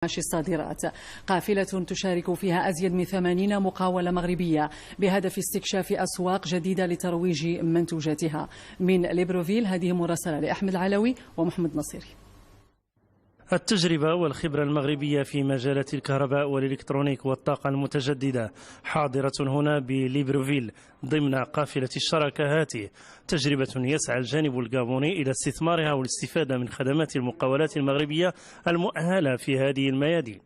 الصادرات. قافلة تشارك فيها أزيد من 80 مقاولة مغربية بهدف استكشاف أسواق جديدة لترويج منتوجاتها. من ليبروفيل هذه مراسلة لأحمد العلوي ومحمد نصيري. التجربة والخبرة المغربية في مجالات الكهرباء والإلكترونيك والطاقة المتجددة حاضرة هنا بليبروفيل ضمن قافلة الشراكة هاته. تجربة يسعى الجانب الغابوني إلى استثمارها والاستفادة من خدمات المقاولات المغربية المؤهلة في هذه الميادين.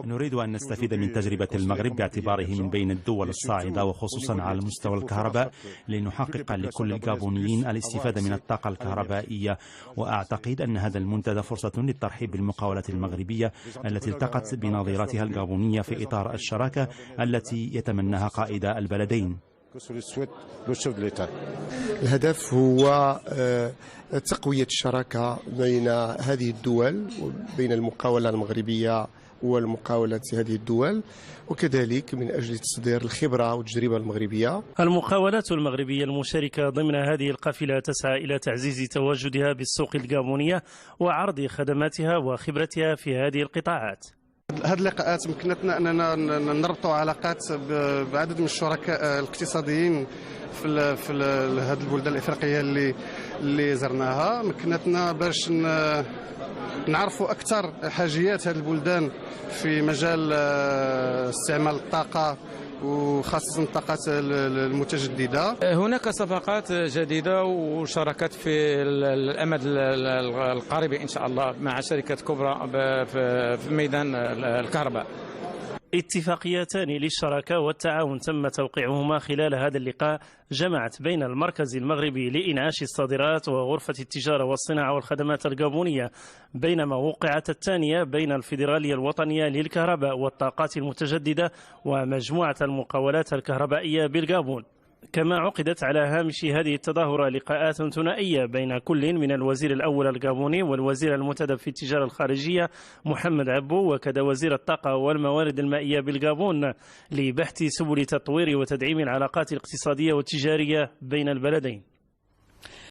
نريد أن نستفيد من تجربة المغرب باعتباره من بين الدول الصاعدة وخصوصا على مستوى الكهرباء لنحقق لكل الغابونيين الاستفادة من الطاقة الكهربائية. وأعتقد أن هذا المنتدى فرصة للترحيب بالمقاولات المغربية التي التقت بنظيرتها الغابونية في إطار الشراكة التي يتمناها قائد البلدين. الهدف هو تقوية الشراكة بين هذه الدول وبين المقاولة المغربية والمقاولات هذه الدول، وكذلك من أجل تصدير الخبرة والتجربة المغربية. المقاولات المغربية المشاركة ضمن هذه القافلة تسعى إلى تعزيز تواجدها بالسوق الغابونية وعرض خدماتها وخبرتها في هذه القطاعات. هذه اللقاءات مكنتنا أننا نربط علاقات بعدد من الشركاء الاقتصاديين في هذه البلدان الإفريقية اللي زرناها. مكنتنا باش نعرفوا أكثر حاجيات هذه البلدان في مجال استعمال الطاقة وخاصة الطاقات المتجددة. هناك صفقات جديدة وشراكات في الأمد القريب إن شاء الله مع شركات كبرى في ميدان الكهرباء. اتفاقيتان للشراكة والتعاون تم توقيعهما خلال هذا اللقاء جمعت بين المركز المغربي لإنعاش الصادرات وغرفة التجارة والصناعة والخدمات الغابونية، بينما وقعت الثانية بين الفيدرالية الوطنية للكهرباء والطاقات المتجددة ومجموعة المقاولات الكهربائية بالغابون. كما عقدت على هامش هذه التظاهرة لقاءات ثنائية بين كل من الوزير الأول الغابوني والوزير المنتدب في التجارة الخارجية محمد عبو، وكذا وزير الطاقة والموارد المائية بالغابون، لبحث سبل تطوير وتدعيم العلاقات الاقتصادية والتجارية بين البلدين.